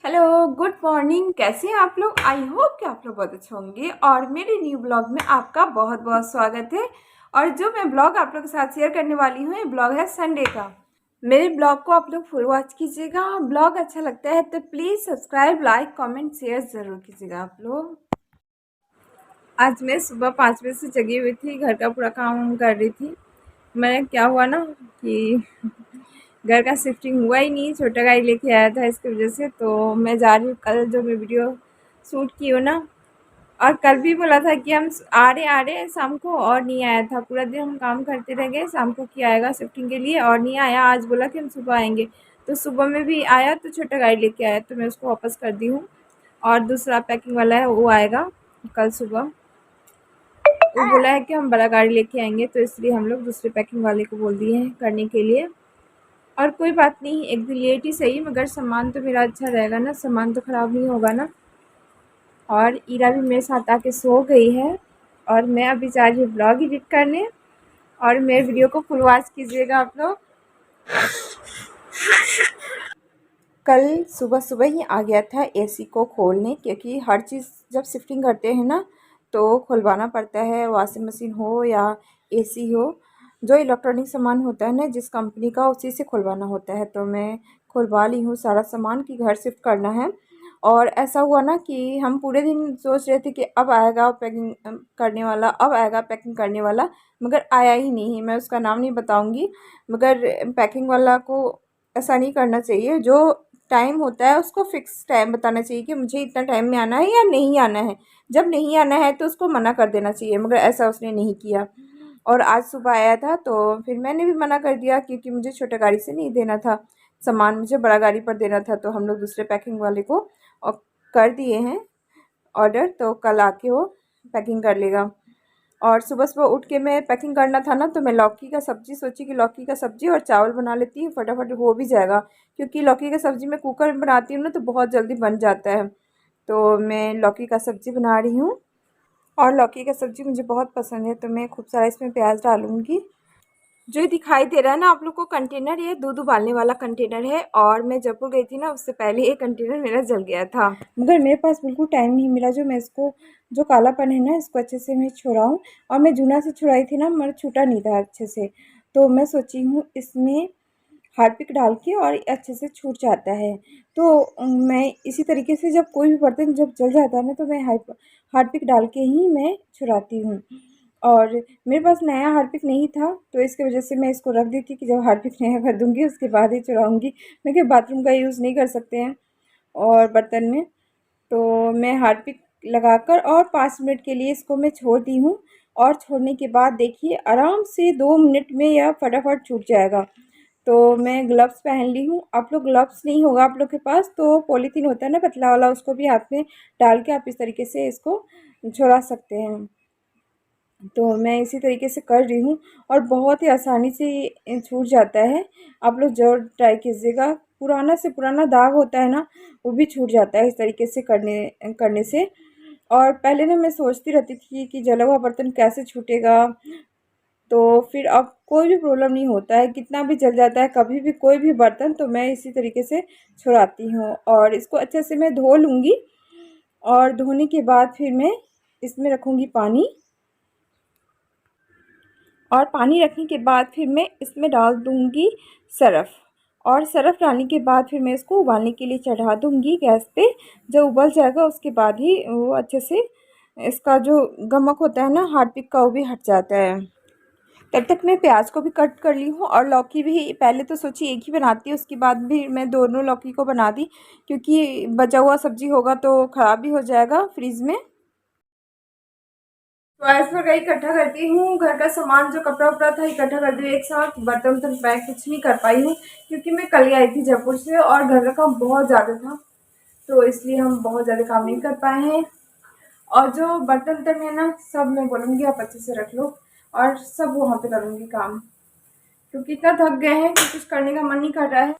Hello, good morning. कैसे हैं आप लोग? आई होप कि आप लोग बहुत अच्छे होंगे और मेरे न्यू ब्लॉग में आपका बहुत बहुत स्वागत है। और जो मैं ब्लॉग आप लोग के साथ शेयर करने वाली हूँ, ये ब्लॉग है संडे का। मेरे ब्लॉग को आप लोग फुल वॉच कीजिएगा। ब्लॉग अच्छा लगता है तो please subscribe, like, comment, share ज़रूर कीजिएगा आप लोग। आज मैं सुबह 5 बजे से जगी हुई थी, घर का पूरा काम कर रही थी। मैं क्या हुआ ना कि घर का शिफ्टिंग हुआ ही नहीं, छोटा गाड़ी लेके आया था, इसकी वजह से तो मैं जा रही हूँ। कल जो मैं वीडियो शूट की हूँ ना, और कल भी बोला था कि हम आ रहे शाम को, और नहीं आया था। पूरा दिन हम काम करते रह गए, शाम को किया आएगा शिफ्टिंग के लिए और नहीं आया। आज बोला कि हम सुबह आएंगे, तो सुबह में भी आया तो छोटा गाड़ी लेके आया, तो मैं उसको वापस कर दी हूँ। और दूसरा पैकिंग वाला है, वो आएगा कल सुबह। वो बोला है कि हम बड़ा गाड़ी लेके आएंगे, तो इसलिए हम लोग दूसरे पैकिंग वाले को बोल दिए हैं करने के लिए। और कोई बात नहीं, एक दिन लेट ही सही, मगर सामान तो मेरा अच्छा रहेगा ना, सामान तो ख़राब नहीं होगा ना। और ईरा भी मेरे साथ आके सो गई है और मैं अभी जा रही हूँ ब्लॉग एडिट करने। और मेरे वीडियो को फुल वॉच कीजिएगा आप लोग। कल सुबह सुबह ही आ गया था एसी को खोलने, क्योंकि हर चीज़ जब शिफ्टिंग करते हैं ना तो खुलवाना पड़ता है। वॉशिंग मशीन हो या एसी हो, जो इलेक्ट्रॉनिक सामान होता है ना जिस कंपनी का, उसी से खुलवाना होता है। तो मैं खुलवा ली हूँ सारा सामान कि घर शिफ्ट करना है। और ऐसा हुआ ना कि हम पूरे दिन सोच रहे थे कि अब आएगा पैकिंग करने वाला, अब आएगा पैकिंग करने वाला, मगर आया ही नहीं। मैं उसका नाम नहीं बताऊंगी, मगर पैकिंग वाला को ऐसा नहीं करना चाहिए। जो टाइम होता है उसको फिक्स टाइम बताना चाहिए कि मुझे इतना टाइम में आना है या नहीं आना है। जब नहीं आना है तो उसको मना कर देना चाहिए, मगर ऐसा उसने नहीं किया। और आज सुबह आया था तो फिर मैंने भी मना कर दिया, क्योंकि मुझे छोटा गाड़ी से नहीं देना था सामान, मुझे बड़ा गाड़ी पर देना था। तो हम लोग दूसरे पैकिंग वाले को और कर दिए हैं ऑर्डर, तो कल आके वो पैकिंग कर लेगा। और सुबह सुबह उठ के मैं पैकिंग करना था ना, तो मैं लौकी का सब्ज़ी सोची कि लौकी का सब्ज़ी और चावल बना लेती हूँ, फटाफट हो भी जाएगा। क्योंकि लौकी का सब्ज़ी मैं कुकर में बनाती हूँ ना तो बहुत जल्दी बन जाता है। तो मैं लौकी का सब्ज़ी बना रही हूँ। और लौकी का सब्ज़ी मुझे बहुत पसंद है, तो मैं खूब सारा इसमें प्याज डालूँगी। जो ये दिखाई दे रहा है ना आप लोग को कंटेनर, ये दूध उबालने वाला कंटेनर है। और मैं जयपुर गई थी ना, उससे पहले ये कंटेनर मेरा जल गया था, मगर मेरे पास बिल्कुल टाइम नहीं मिला जो मैं इसको, जो कालापन है ना, इसको अच्छे से मैं छुड़ाऊँ। और मैं जूना से छुड़ाई थी ना, मगर छूटा नहीं था अच्छे से। तो मैं सोची हूँ इसमें हार्पिक डाल के और अच्छे से छूट जाता है। तो मैं इसी तरीके से जब कोई भी बर्तन जब जल जाता है ना, तो मैं हार्पिक डाल के ही मैं छुड़ाती हूँ। और मेरे पास नया हार्पिक नहीं था, तो इसकी वजह से मैं इसको रख दी थी कि जब हार्पिक नया कर दूँगी उसके बाद ही छुड़ाऊँगी। मैं क्या बाथरूम का यूज़ नहीं कर सकते हैं और बर्तन में। तो मैं हार्पिक लगाकर और 5 मिनट के लिए इसको मैं छोड़ दी हूँ। और छोड़ने के बाद देखिए आराम से 2 मिनट में यह फटाफट छूट जाएगा। तो मैं ग्लव्स पहन ली हूँ। आप लोग ग्लव्स नहीं होगा आप लोग के पास तो पॉलीथीन होता है ना पतला वाला, उसको भी हाथ में डाल के आप इस तरीके से इसको छुड़ा सकते हैं। तो मैं इसी तरीके से कर रही हूँ और बहुत ही आसानी से ये छूट जाता है। आप लोग ज़रूर ट्राई कीजिएगा। पुराना से पुराना दाग होता है ना, वो भी छूट जाता है इस तरीके से करने करने से। और पहले ना मैं सोचती रहती थी कि जला हुआ बर्तन कैसे छूटेगा, तो फिर अब कोई भी प्रॉब्लम नहीं होता है, कितना भी जल जाता है कभी भी कोई भी बर्तन, तो मैं इसी तरीके से छुड़ाती हूँ। और इसको अच्छे से मैं धो लूँगी। और धोने के बाद फिर मैं इसमें रखूँगी पानी। और पानी रखने के बाद फिर मैं इसमें डाल दूँगी सरफ़। और सरफ़ डालने के बाद फिर मैं इसको उबालने के लिए चढ़ा दूँगी गैस पे। जब उबल जाएगा उसके बाद ही वो अच्छे से, इसका जो गमक होता है ना हार्पिक का, वो भी हट जाता है। तब तक मैं प्याज को भी कट कर ली हूँ और लौकी भी। पहले तो सोची एक ही बनाती है, उसके बाद भी मैं दोनों लौकी को बना दी, क्योंकि बचा हुआ सब्ज़ी होगा तो ख़राब भी हो जाएगा फ्रीज़ में। तो ऐसा का इकट्ठा करती हूँ, घर का सामान जो कपड़ा उपड़ा था इकट्ठा कर दिया एक साथ। बर्तन वर्तन मैं कुछ नहीं कर पाई हूँ, क्योंकि मैं कल ही आई थी जयपुर से और घर का काम बहुत ज़्यादा था, तो इसलिए हम बहुत ज़्यादा काम नहीं कर पाए हैं। और जो बर्तन वर्तन है ना, सब मैं बोलूँगी आप अच्छे से रख लो, और सब वहाँ पे करूँगी काम, क्योंकि इतना थक गए हैं कि कुछ करने का मन नहीं कर रहा है।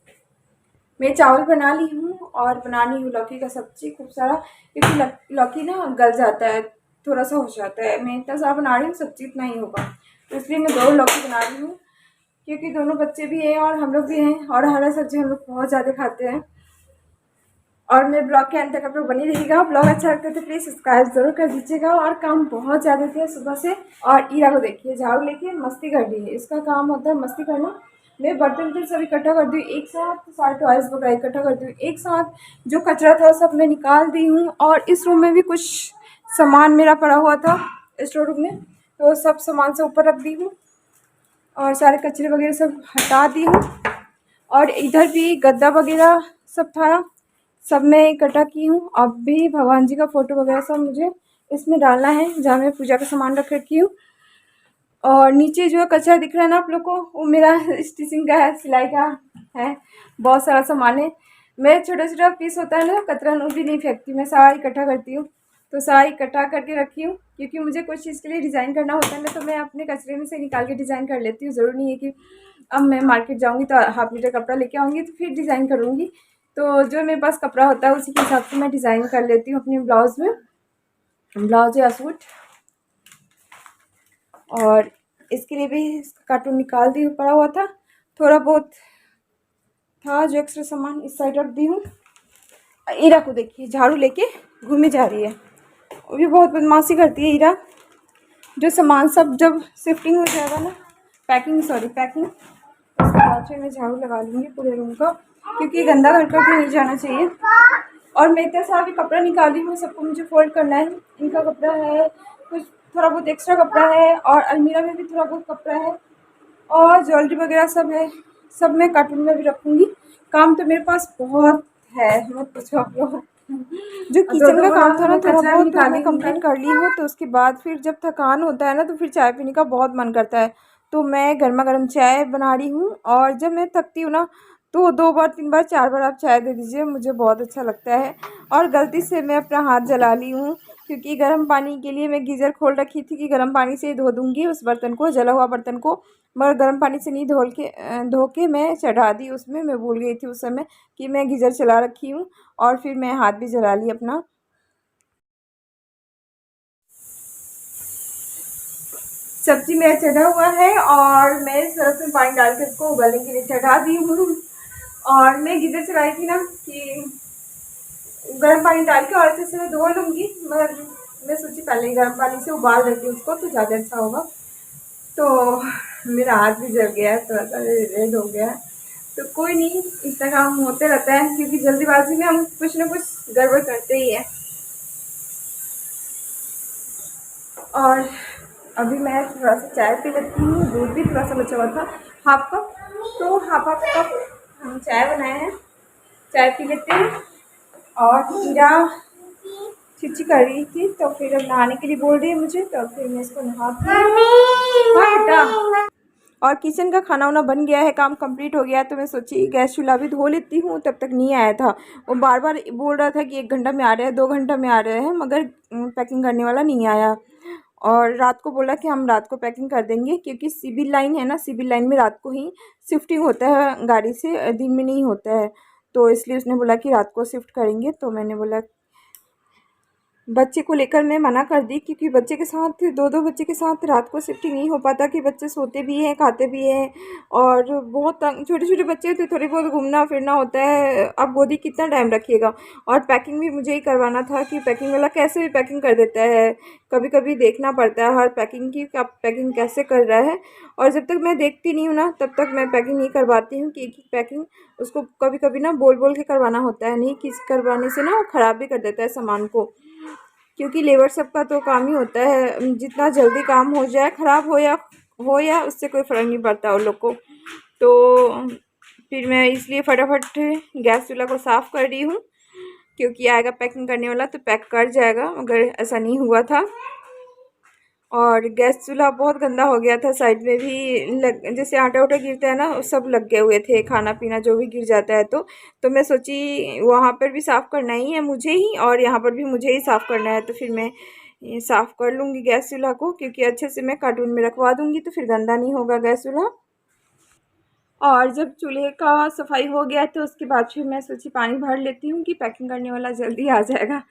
मैं चावल बना ली हूँ और बना ली हूँ लौकी का सब्ज़ी खूब सारा, क्योंकि लौकी ना गल जाता है, थोड़ा सा हो जाता है। मैं इतना सारा बना रही हूँ, सब्ज़ी इतना ही होगा, तो इसलिए मैं 2 लौकी बना रही हूँ। क्योंकि दोनों बच्चे भी हैं और हम लोग भी हैं, और हरा सब्जी हम लोग बहुत ज़्यादा खाते हैं। और मेरे ब्लॉग के अंत तक आप लोग बनी रहिएगा। ब्लॉग अच्छा लगता है तो प्लीज़ सब्सक्राइब ज़रूर कर दीजिएगा। और काम बहुत ज़्यादा किया सुबह से। और ईरा को देखिए, झाड़ू लेके मस्ती कर रही है। इसका काम होता है मस्ती करना। मैं बर्तन वर्तन सब इकट्ठा कर दी एक साथ, सारे टॉयज़ वगैरह इकट्ठा कर दी एक साथ। जो कचरा था सब मैं निकाल दी हूँ। और इस रूम में भी कुछ सामान मेरा पड़ा हुआ था स्टोर रूम में, तो सब सामान से ऊपर रख दी हूँ और सारे कचरे वगैरह सब हटा दी हूँ। और इधर भी गद्दा वगैरह सब था, सब मैं इकट्ठा की हूँ। अब भी भगवान जी का फ़ोटो वगैरह सब मुझे इसमें डालना है, जहाँ मैं पूजा का सामान रख रखी हूँ। और नीचे जो कचरा दिख रहा है ना आप लोग को, वो मेरा स्टिचिंग का है, सिलाई का है। बहुत सारा सामान है। मैं छोटा छोटा पीस होता है ना कतरन, वो भी नहीं फेंकती, मैं सारा इकट्ठा करती हूँ। तो सारा इकट्ठा करके रखी हूँ, क्योंकि मुझे कुछ चीज़ के लिए डिज़ाइन करना होता है ना, तो मैं अपने कचरे में से निकाल के डिज़ाइन कर लेती हूँ। ज़रूरी नहीं है कि अब मैं मार्केट जाऊँगी तो हाफ मीटर कपड़ा लेके आऊँगी तो फिर डिज़ाइन करूँगी। तो जो मेरे पास कपड़ा होता है उसी के हिसाब से मैं डिज़ाइन कर लेती हूँ अपने ब्लाउज़ में, ब्लाउज या सूट। और इसके लिए भी कार्टून निकाल दी पड़ा हुआ था, थोड़ा बहुत था जो एक्स्ट्रा सामान इस साइड रख दी हूँ। ईरा को देखिए, झाड़ू लेके घूमी जा रही है। वो भी बहुत बदमाशी करती है ईरा। जो सामान सब जब शिफ्टिंग हो जाएगा ना, पैकिंग, उसके बाद फिर मैं झाड़ू लगा लूँगी पूरे रूम का, क्योंकि गंदा घर करके नहीं जाना चाहिए। और मैं इतना सारा भी कपड़ा निकाली हूँ, सबको मुझे फोल्ड करना है। इनका कपड़ा है, कुछ थोड़ा बहुत एक्स्ट्रा कपड़ा है, और अलमीरा में भी थोड़ा बहुत कपड़ा है, और ज्वेलरी वगैरह सब है। सब मैं कार्टून में भी रखूँगी। काम तो मेरे पास बहुत है, मत पूछो आप लोग। जो किचन का काम था ना थोड़ा बहुत तो मैं कंप्लीट कर ली हूँ। तो उसके बाद फिर जब थकान होता है ना तो फिर चाय पीने का बहुत मन करता है। तो मैं गर्मा गर्म चाय बना रही हूँ। और जब मैं थकती हूँ ना तो 2 बार 3 बार 4 बार आप चाय दे दीजिए, मुझे बहुत अच्छा लगता है। और गलती से मैं अपना हाथ जला ली हूँ, क्योंकि गर्म पानी के लिए मैं गीज़र खोल रखी थी कि गर्म पानी से ही धो दूँगी उस बर्तन को, जला हुआ बर्तन को। मगर गर्म पानी से नहीं धो के मैं चढ़ा दी उसमें। मैं भूल गई थी उस समय कि मैं गीज़र चला रखी हूँ, और फिर मैं हाथ भी जला ली अपना। सब्जी मेरा चढ़ा हुआ है और मैं सरफ में पानी डाल के उसको उबलने के लिए चढ़ा दी हूँ। और मैं गीज़र चलाई थी ना कि गर्म पानी डाल के और अच्छे से मैं धो लूँगी, मगर मैं सोची पहले ही गर्म पानी से उबाल देती हूँ उसको तो ज़्यादा अच्छा होगा। तो मेरा हाथ भी जल गया है, थोड़ा सा रेड हो गया है। तो कोई नहीं, इतना काम होते रहता है, क्योंकि जल्दीबाजी में हम कुछ ना कुछ गड़बड़ करते ही हैं। और अभी मैं थोड़ा सा चाय पी लेती हूँ। दूध भी थोड़ा सा बचा हुआ था, हाफ कप, तो हाफ हाफ कप हम चाय बनाए हैं। चाय पी लेते हैं। और हीरा चिची कर रही थी, तो फिर अब नहाने के लिए बोल रही है मुझे, तो फिर मैं इसको नहाती हूँ। हाँ बेटा। और किचन का खाना वाना बन गया है, काम कंप्लीट हो गया है। तो मैं सोची गैस चूल्हा भी धो लेती हूँ, तब तक नहीं आया था। वो बार बार बोल रहा था कि 1 घंटा में आ रहे हैं, 2 घंटा में आ रहे हैं, मगर पैकिंग करने वाला नहीं आया। और रात को बोला कि हम रात को पैकिंग कर देंगे, क्योंकि सिविल लाइन है ना, सिविल लाइन में रात को ही शिफ्टिंग होता है गाड़ी से, दिन में नहीं होता है। तो इसलिए उसने बोला कि रात को शिफ्ट करेंगे। तो मैंने बोला, बच्चे को लेकर मैं मना कर दी, क्योंकि बच्चे के साथ 2-2 बच्चे के साथ रात को शिफ्टिंग नहीं हो पाता, कि बच्चे सोते भी हैं खाते भी हैं। और बहुत तंग, छोटे छोटे बच्चे तो थोड़ी बहुत घूमना फिरना होता है, अब गोदी कितना टाइम रखिएगा। और पैकिंग भी मुझे ही करवाना था, कि पैकिंग वाला कैसे भी पैकिंग कर देता है। कभी कभी देखना पड़ता है हर पैकिंग की, आप पैकिंग कैसे कर रहा है। और जब तक मैं देखती नहीं हूँ ना तब तक मैं पैकिंग नहीं करवाती हूँ, कि एक पैकिंग उसको कभी कभी ना बोल बोल के करवाना होता है, नहीं किस करवाने से ना वो ख़राब भी कर देता है सामान को। क्योंकि लेबर सबका तो काम ही होता है, जितना जल्दी काम हो जाए, ख़राब हो या उससे कोई फ़र्क नहीं पड़ता उन लोग को। तो फिर मैं इसलिए फटाफट गैस चूल्हा को साफ़ कर रही हूँ, क्योंकि आएगा पैकिंग करने वाला तो पैक कर जाएगा, मगर ऐसा नहीं हुआ था। और गैस चूल्हा बहुत गंदा हो गया था, साइड में भी जैसे आटा वाटा गिरता है ना, वो सब लग गए हुए थे, खाना पीना जो भी गिर जाता है। तो मैं सोची वहाँ पर भी साफ़ करना ही है मुझे ही, और यहाँ पर भी मुझे ही साफ़ करना है। तो फिर मैं ये साफ़ कर लूँगी गैस चूल्हा को, क्योंकि अच्छे से मैं कार्टून में रखवा दूँगी तो फिर गंदा नहीं होगा गैस चूल्हा। और जब चूल्हे का सफाई हो गया तो उसके बाद फिर मैं सोची पानी भर लेती हूँ, कि पैकिंग करने वाला जल्दी आ जाएगा।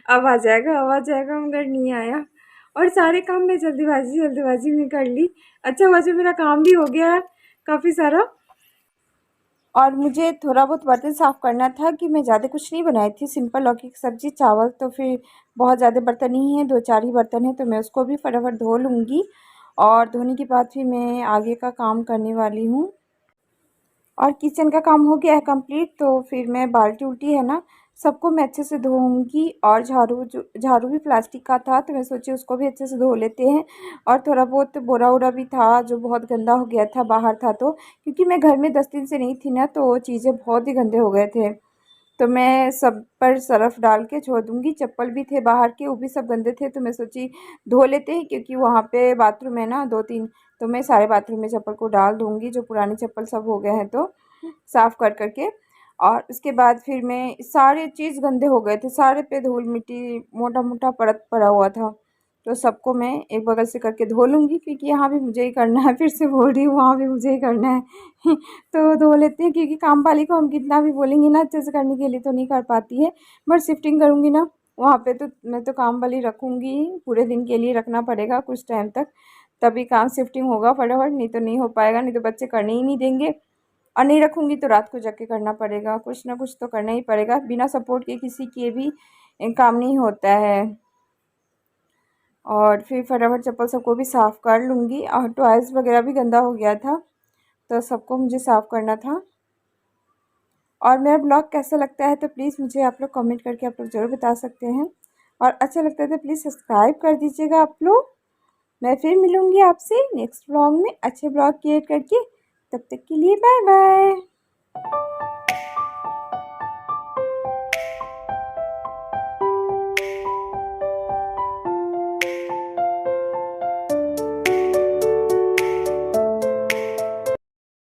अब आ जाएगा, मगर नहीं आया। और सारे काम मैं जल्दीबाजी में कर ली। अच्छा हुआ जो मेरा काम भी हो गया, काफ़ी सारा। और मुझे थोड़ा बहुत बर्तन साफ़ करना था कि मैं ज़्यादा कुछ नहीं बनाई थी, सिंपल लौकी की सब्ज़ी, चावल, तो फिर बहुत ज़्यादा बर्तन नहीं है, 2-4 ही बर्तन हैं, तो मैं उसको भी फटाफट धो लूँगी। और धोने के बाद फिर मैं आगे का काम करने वाली हूँ। और किचन का काम हो गया है कंप्लीट, तो फिर मैं बाल्टी उल्टी है ना, सबको मैं अच्छे से धोऊंगी। और झाड़ू भी प्लास्टिक का था, तो मैं सोची उसको भी अच्छे से धो लेते हैं। और थोड़ा बहुत बोरा वोरा भी था जो बहुत गंदा हो गया था, बाहर था तो, क्योंकि मैं घर में 10 दिन से नहीं थी ना, तो चीज़ें बहुत ही गंदे हो गए थे। तो मैं सब पर सरफ़ डाल के छोड़ दूँगी। चप्पल भी थे बाहर के, वो भी सब गंदे थे, तो मैं सोची धो लेते हैं, क्योंकि वहाँ पे बाथरूम है ना 2-3, तो मैं सारे बाथरूम में चप्पल को डाल दूँगी, जो पुराने चप्पल सब हो गए हैं तो साफ़ कर के। और उसके बाद फिर मैं सारे चीज़ गंदे हो गए थे, सारे पे धूल-मिट्टी मोटा-मोटा परत पड़ा हुआ था। तो सबको मैं एक बगल से करके धो लूँगी, क्योंकि यहाँ भी मुझे ही करना है, फिर से बोल रही हूँ, वहाँ भी मुझे ही करना है। तो धो लेते हैं, क्योंकि काम वाली को हम कितना भी बोलेंगे ना अच्छे से करने के लिए, तो नहीं कर पाती है। बट शिफ्टिंग करूँगी ना, वहाँ पे तो मैं तो काम वाली रखूँगी, पूरे दिन के लिए रखना पड़ेगा कुछ टाइम तक, तभी काम शिफ्टिंग होगा फटाफट, नहीं तो नहीं हो पाएगा, नहीं तो बच्चे करने ही नहीं देंगे। और नहीं रखूँगी तो रात को जाके करना पड़ेगा, कुछ ना कुछ तो करना ही पड़ेगा, बिना सपोर्ट के किसी के भी काम नहीं होता है। और फिर फटाफट चप्पल सबको भी साफ़ कर लूँगी। और टॉयज़ वगैरह भी गंदा हो गया था, तो सबको मुझे साफ़ करना था। और मेरा ब्लॉग कैसा लगता है तो प्लीज़ मुझे आप लोग कमेंट करके आप लोग ज़रूर बता सकते हैं। और अच्छा लगता है तो प्लीज़ सब्सक्राइब कर दीजिएगा आप लोग। मैं फिर मिलूँगी आपसे नेक्स्ट ब्लॉग में अच्छे ब्लॉग क्रिएट करके। तब तक के लिए बाय बाय।